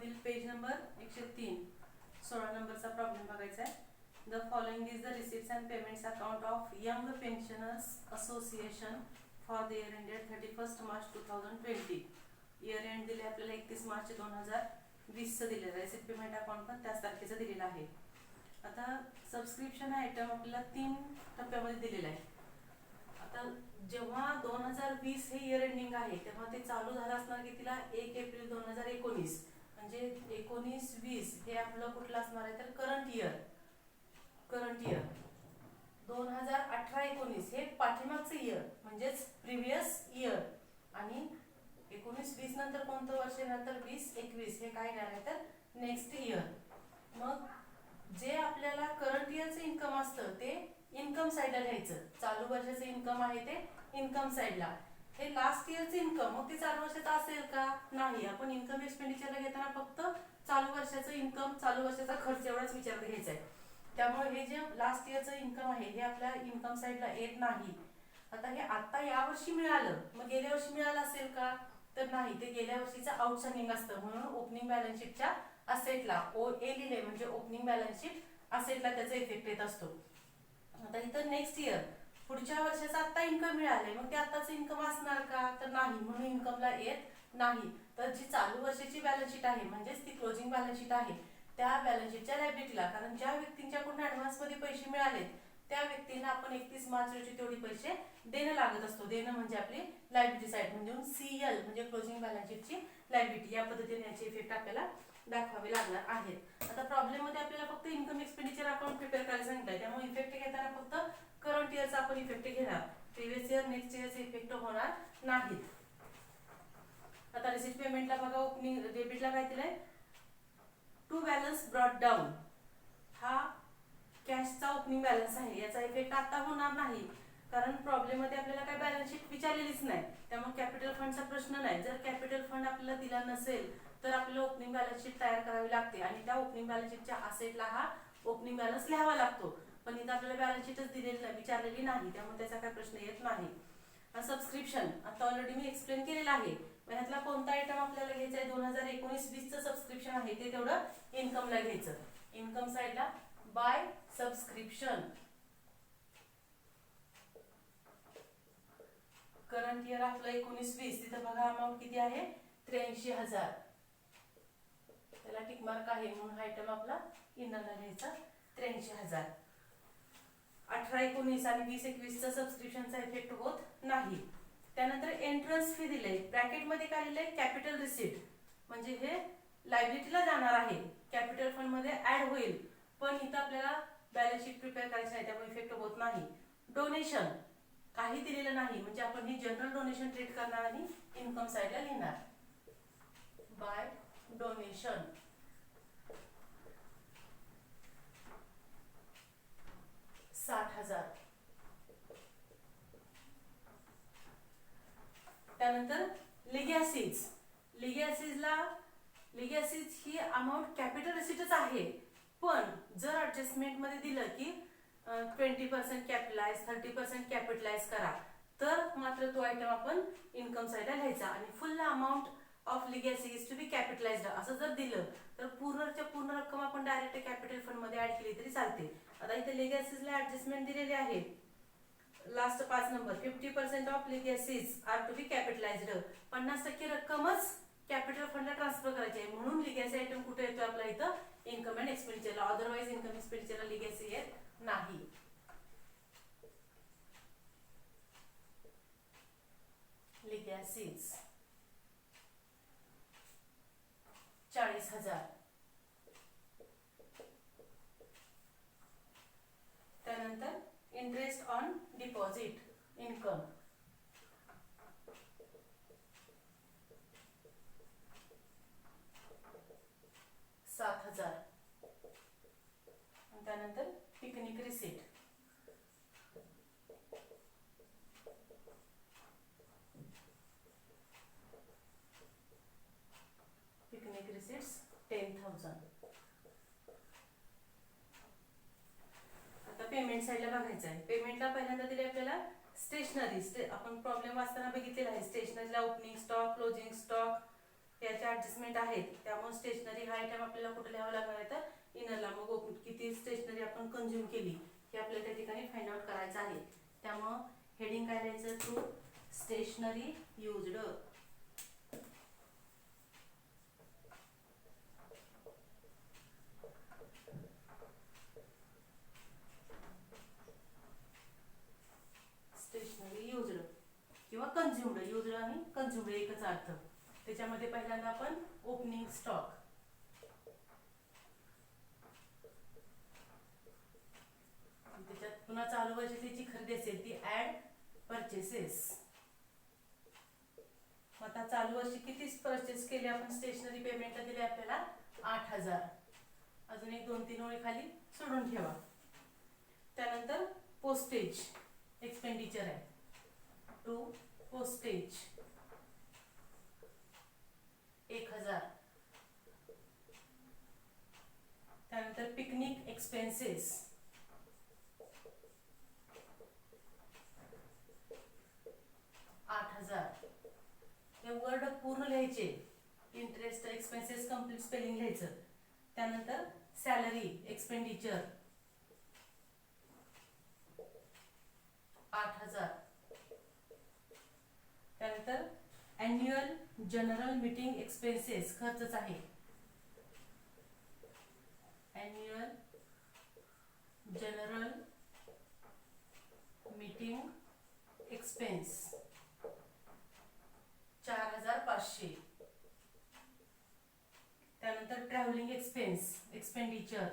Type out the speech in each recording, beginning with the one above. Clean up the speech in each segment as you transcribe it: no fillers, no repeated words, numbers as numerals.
मधील page number 103 16 नंबरचा problem बघायचा आहे. The following is the receipts and payments account of young pensioners association for the year ended 31 March 2020. Year end दिले आपल्याला 31 मार्च 2020 चं दिलेलं आहे. रिसिप्ट पेमेंट अकाउंट पण त्याच तारखेचं दिलेलं आहे. आता सबस्क्रिप्शन आयटम आपल्याला 3 टप्प्यामध्ये दिलेला आहे. आता जेव्हा 2020 हे इयर एंडिंग आहे तेव्हा ते चालू झालं असणार कितीला 1 एप्रिल 2019 म्हणजे 19-20 हे आपलं कुठलं असणार आहे तर करंट इयर 2018-19 हे पाठीमागचं इयर म्हणजेच प्रिव्हियस इयर आणि 19-20 नंतर कोणतं वर्ष येणार तर 20-21 हे काय येणार आहे तर नेक्स्ट इयर. मग जे आपल्याला करंट इयरचं इन्कम असतं ते इन्कम साइडला घ्यायचं. चालू वर्षाचं इन्कम आहे ते इन्कम साइडला. हे लास्ट इयरचं इन्कम मग ते चालू वर्षाचं असेल का नाही. आपण इन्कम एक्सपेंडिचरला घेताना फक्त चालू वर्षाचं इन्कम चालू वर्षाचा खर्च एवढाच विचार घ्यायचा आहे. त्यामुळे हे जे लास्ट इयरचं इन्कम आहे हे आपल्या इन्कम साइडला येत नाही. आता हे आता यावर्षी मिळालं मग गेल्या वर्षी मिळालं असेल का तर नाही. ते गेल्या वर्षीचं आउटस्टँडिंग असतं म्हणून ओपनिंग बॅलन्स शीटच्या असेटला OA लिहिले म्हणजे ओपनिंग बॅलन्स शीट असेटला त्याचा इफेक्ट येत असतो. आता इथं नेक्स्ट इयर पुढच्या वर्षाचा आता इन्कम मिळाले मग ते आताचं इन्कम असणार का तर नाही म्हणून इन्कमला येत नाही. तर जी चालू वर्षाची बॅलन्स शीट आहे म्हणजेच ती क्लोजिंग बॅलन्स शीट आहे त्या बॅलन्स शीटच्या लायबिलिटीला कारण ज्या व्यक्तींच्याकडून ऍडव्हान्स मध्ये पैसे मिळाले त्या व्यक्तींना आपण 31 मार्च रोजी तेवढे पैसे देणं लागत असतो. देणं म्हणजे आपली लायबिलिटी साइड म्हणजे CL म्हणजे क्लोजिंग बॅलन्स शीटची लायबिलिटी. या पद्धतीने याचे इफेक्ट आपल्याला दाखवावे लागणार आहेत. आता प्रॉब्लेम मध्ये आपल्याला फक्त इन्कम एक्सपेंडिचर अकाउंट प्रिपेअर करायला सांगितलंय त्यामुळे इफेक्ट घेताना फक्त करंट इयरचा आपण इफेक्ट घेणार. प्रिव्हियस इयर नेक्स्ट इयरचे इफेक्ट होणार नाहीत. आता रिसिप्ट पेमेंटला बघा ओपनिंग डेबिटला काय दिलंय टू बॅलन्स ब्रॉट डाऊन. हा कॅशचा ओपनिंग बॅलन्स आहे याचा इफेक्ट आता होणार नाही कारण प्रॉब्लेम मध्ये आपल्याला काय बॅलन्स शीट विचारलेलीच नाही त्यामुळे कॅपिटल फंडचा प्रश्न नाही. जर कॅपिटल फंड आपल्याला दिला नसेल तर आपल्याला ओपनिंग बॅलन्स शीट तयार करावी लागते आणि त्या ओपनिंग बॅलन्स शीटच्या असेटला हा ओपनिंग बॅलन्स लिहावा लागतो. पण इथं आपल्याला बॅलन्स शीटच दिलेली नाही विचारलेली नाही त्यामुळे त्याचा काय प्रश्न येत नाही. सबस्क्रिप्शन आता ऑलरेडी मी एक्सप्लेन केलेलं आहे. यातला कोणता आयटम आपल्याला घ्यायचा आहे 2019-20 चं सबस्क्रिप्शन आहे ते तेवढं इन्कमला घ्यायचं. इन्कम साइडला बाय सबस्क्रिप्शन. करंट इयर आपलं 19-20 तिथं बघा अमाऊंट किती आहे 83,000. त्याला टिक मार्क आहे म्हणून हा आयटम आपला इनरला घ्यायचा 83,000. 18-19 आणि 20-21 चा सबस्क्रिप्शनचा इफेक्ट होत नाही. त्यानंतर एंट्रन्स फी दिले ब्रॅकेट मध्ये काय लिहिलंय कॅपिटल रिसीट म्हणजे हे लायबिलिटीला जाणार आहे कॅपिटल फंड मध्ये ऍड होईल पण इथं आपल्याला बॅलन्स शीट प्रिपेअर करायची नाही त्यामुळे इफेक्ट होत नाही. डोनेशन काही दिलेलं नाही म्हणजे आपण ही जनरल डोनेशन ट्रीट करणार आणि इन्कम साइडला लिहिणार बाय डोनेशन. $60,000. त्यानंतर लिगॅसीज ही अमाऊंट कॅपिटल रिसीटच आहे पण जर ऍडजस्टमेंट मध्ये दिलं की 20% कॅपिटलाइज 30% कॅपिटलाइज करा तर मात्र तो आयटम आपण इन्कम साइडला घ्यायचा आणि full amount of legacy is to be capitalised असं जर दिलं तर पूर्णच्या पूर्ण रक्कम आपण डायरेक्ट कॅपिटल फंड मध्ये ऍड केली तरी चालते. आता इथे लिगॅसीजला ऍडजस्टमेंट दिलेली आहे last 5 number 50% of legacies are to be capitalised. 50% रक्कमच कॅपिटल फंडला ट्रान्सफर करायची आहे म्हणून लिगॅसी आयटम कुठे येतो आपला इथं इन्कम अँड एक्सपेंडिचरला. अदरवाइज इन्कम एक्सपेंडिचरला लिगॅसी येत नाही. लिगॅसीज 40,000. त्यानंतर इंटरेस्ट ऑन डिपॉझिट इन्कम 7,000. त्यानंतर पिकनिक रिसीट रिसीट्स 10,000. आता पेमेंट साइडला बघायचं आहे. पेमेंटला पहिल्यांदा दिले आपल्याला स्टेशनरी आपण प्रॉब्लेम वाचताना बघितलेला आहे. स्टेशनरीला ओपनिंग स्टॉक क्लोजिंग स्टॉक याच्या ऍडजस्टमेंट आहेत, त्यामुळे स्टेशनरी हा आयटम आपल्याला कुठे लिहावं लागणार आहे तर इनरला. मग किती स्टेशनरी आपण कंझ्युम केली हे आपल्याला त्या ठिकाणी फाइंड आउट करायचं आहे. त्यामुळं हेडिंग काय द्यायचं, to stationery used. Stationery used किंवा कंझ्युम्ड, युज्ड आणि कंझ्युम्ड एकच अर्थ. त्याच्यामध्ये पहिल्यांदा आपण ओपनिंग स्टॉक, त्याच्यात पुन्हा चालू वर्षाची जी खरेदी असेल ती ऍड परचेसेस. आता चालू वर्षी किती परचेस केले आपण, स्टेशनरी पेमेंटला दिले आपल्याला 8,000. अजून एक 2-3 ओळी खाली सोडून ठेवा. त्यानंतर पोस्टेज एक्सपेंडिचर आहे, टू पोस्टेज 1,000. त्यानंतर पिकनिक एक्सपेन्सेस 8,000. हे वर्ड पूर्ण लिहायचे, इंटरेस्ट एक्सपेन्सेस कम्प्लीट स्पेलिंग लिहायचं. त्यानंतर सॅलरी एक्सपेंडिचर 8,000. त्यानंतर अॅन्युअल जनरल मीटिंग एक्सपेन्सेस खर्चच आहे, अॅन्युअल जनरल मीटिंग एक्सपेन्स 4,500. त्यानंतर travelling expense expenditure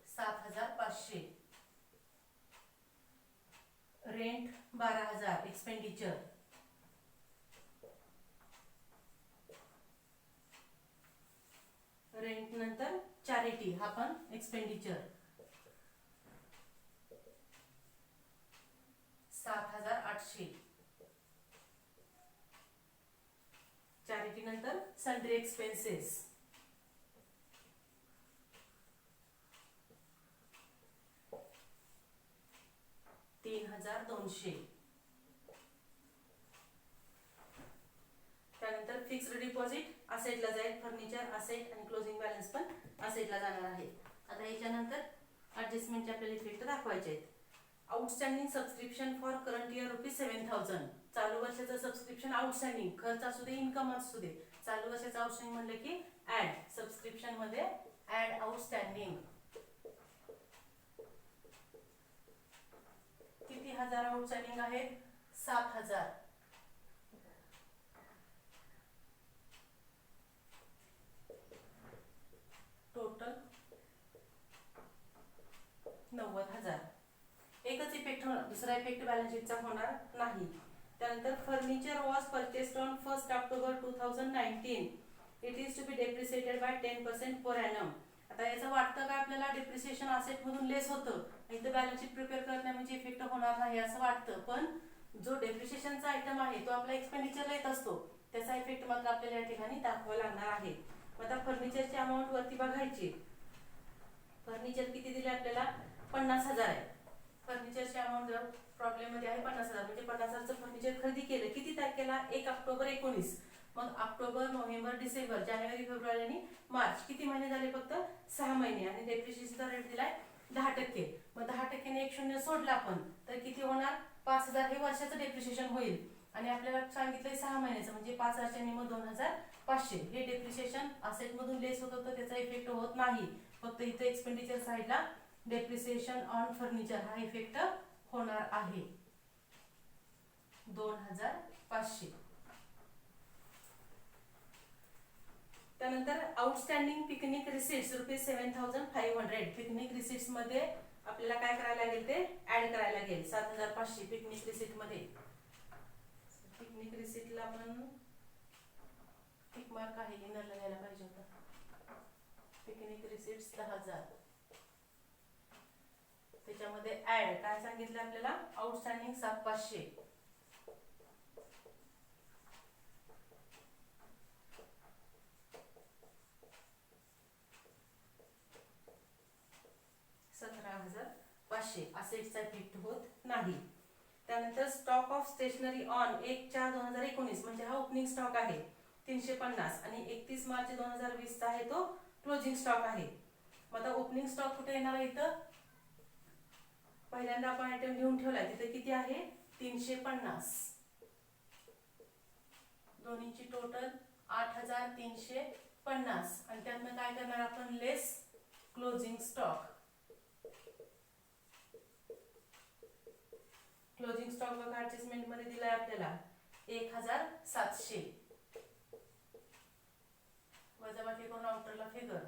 7,500. Rent 12,000 expenditure. Rent नंतर चॅरिटी हा पण एक्सपेंडिचर 7,800. चॅरिटी नंतर सन्ड्री एक्सपेन्सेस 3,200. त्यानंतर फिक्स्ड डिपॉझिट असेटला जाईल, फर्निचर असेट आणि क्लोजिंग बॅलन्स पण असेटला जाणार आहे. आता याच्यानंतर ऍडजस्टमेंटचे आपल्याला इफेक्ट दाखवायचे आहेत. Outstanding subscription for current year ₹7,000. चालू वर्षाचं सबस्क्रिप्शन आउटस्टँडिंग, खर्च असू दे इन्कम असू दे, चालू वर्षाचं आउटस्टँडिंग म्हणलं की ऍड सबस्क्रिप्शन मध्ये ऍड आउटस्टँडिंग. किती हजार आउटस्टँडिंग आहेत, 7,000. टोटल 90,000. एकच इफेक्ट होणार, दुसरा इफेक्ट बॅलन्स शीटचा होणार नाही. त्यानंतर furniture was purchased on 1 October 2019. It is to be depreciated by 10% per annum. आता याचं वाटतं का आपल्याला डेप्रिसिएशन असेट मधून लेस होतं, इथं बॅलन्स शीट प्रिपेअर करत नाही म्हणजे इफेक्ट होणार नाही असं वाटतं, पण जो डेप्रिसिएशनचा आयटम आहे तो आपला एक्सपेंडिचरला येत असतो, त्याचा इफेक्ट मात्र आपल्याला या ठिकाणी दाखवावा लागणार आहे. आता फर्निचरची अमाऊंट वरती बघायची. फर्निचर किती दिले आपल्याला, 50,000 आहे. फर्निचरची अमाऊंट प्रॉब्लेम मध्ये आहे 50,000, म्हणजे 50,000चं फर्निचर खरेदी केलं किती तारखेला, 1 ऑक्टोबर 19. मग ऑक्टोबर, नोव्हेंबर, डिसेंबर, जानेवारी, फेब्रुवारी आणि मार्च किती महिने झाले, फक्त 6 महिने. आणि डेप्रिसिएशनचा रेट दिलाय 10%. मग 10%ने 1 शून्य सोडला आपण तर किती होणार, 5,000 हे वर्षाचं डेप्रिसिएशन होईल. आणि आपल्याला सांगितलंय 6 महिन्याचं म्हणजे 5,000 मग 2,500. हे डेप्रिसिएशन असेट मधून लेस होत होतं, त्याचा इफेक्ट होत नाही. फक्त इथे एक्सपेंडिचर साईडला डेप्रिसिएशन ऑन फर्निचर हा इफेक्ट होणार आहे, 2,500. त्यानंतर outstanding picnic receipts ₹7,500. Picnic receipts मध्ये आपल्याला काय करायला लागेल, ते ऍड करायला लागेल 7,500 पिकनिक रिसिट मध्ये. पिकनिक रिसिटला आपण टिक मार्क आहे, इनरला द्यायला पाहिजे होता. Picnic receipts 10,000. त्याच्यामध्ये ऍड काय सांगितलं आपल्याला, आउटस्टँडिंग 7,500. $17,500 असेटचा इफेक्ट होत नाही. त्यानंतर स्टॉक ऑफ स्टेशनरी ऑन 1/4/2019 म्हणजे हा ओपनिंग स्टॉक आहे 350 आणि 31 मार्च 2020 चा आहे तो क्लोजिंग स्टॉक आहे. मग आता ओपनिंग स्टॉक कुठे येणार आहे? इथं पहिल्यांदा आपण आयटम घेऊन ठेवलाय तिथे किती आहे 350. दोन्हीची टोटल 8350 आणि त्यातनं काय करणार आपण लेस क्लोजिंग स्टॉक. क्लोजिंग स्टॉक बघा ऍडजस्टमेंट मध्ये दिलाय आपल्याला 1700 वजाबाकी करून आउटरला फिगर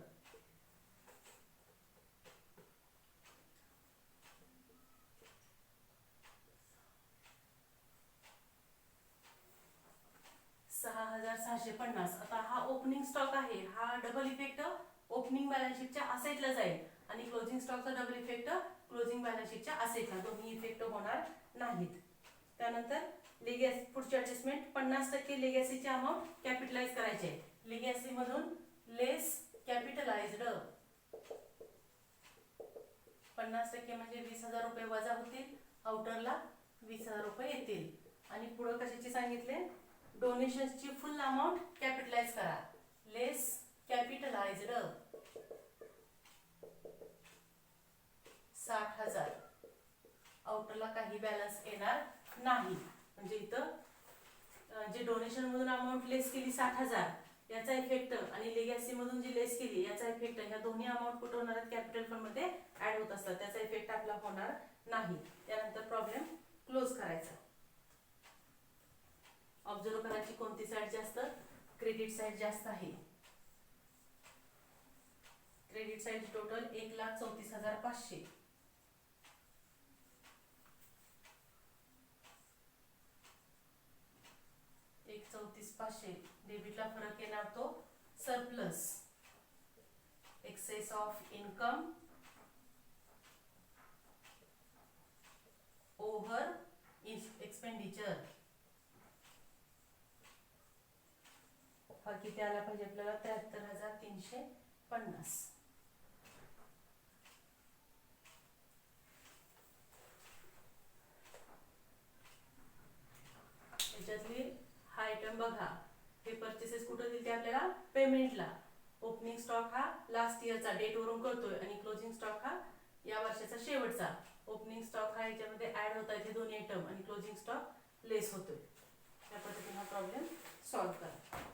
6650. आता हा ओपनिंग स्टॉक आहे हा डबल इफेक्ट ओपनिंग बॅलन्स शीटच्या असेटला जाईल आणि क्लोजिंग स्टॉकचा डबल इफेक्ट क्लोजिंग बॅलन्स शीटच्या असेटला दोन्ही इफेक्ट होणार नाहीत. त्यानंतर लेगॅसी पुढची ऍडजस्टमेंट 50% लेगॅसीची अमाऊंट कॅपिटलाइज करायची आहे. लेगॅसी मधून लेस कॅपिटलाइज्ड 50% म्हणजे 20,000 रुपये वजा होतील आउटरला 20,000 रुपये येतील. आणि पुढे कशाची सांगितले डोनेशन्सची फुल अमाऊंट कॅपिटलाइज करा लेस कॅपिटलाइज्ड 60,000 आउटरला काही बॅलन्स येणार नाही. म्हणजे इथं जे डोनेशन मधून अमाऊंट लेस केली 60,000 याचा इफेक्ट आणि लेगॅसी मधून जी लेस केली याचा इफेक्ट ह्या दोन्ही अमाऊंट कुठे होणार आहेत कॅपिटल फंड मध्ये ऍड होत असतात त्याचा इफेक्ट आपला होणार नाही. त्यानंतर प्रॉब्लेम क्लोज करायचा. ऑब्झर्व करायची कोणती साईड जास्त क्रेडिट साईड जास्त आहे. क्रेडिट साईड टोटल 1,34,500 1,34,500 डेबिटला फरक येणार तो surplus excess of income over expenditure. हा किती आला पाहिजे आपल्याला 73,350. याच्यातली हा आयटम बघा हे परचेसेस कुठे दिले आपल्याला पेमेंटला. ओपनिंग स्टॉक हा लास्ट इयरचा डेट वरून कळतोय आणि क्लोजिंग स्टॉक हा या वर्षाचा शेवटचा. ओपनिंग स्टॉक हा याच्यामध्ये ऍड होता इथे दोन्ही आयटम आणि क्लोजिंग स्टॉक लेस होतोय. त्या पद्धतीने हा प्रॉब्लेम सॉल्व्ह करा.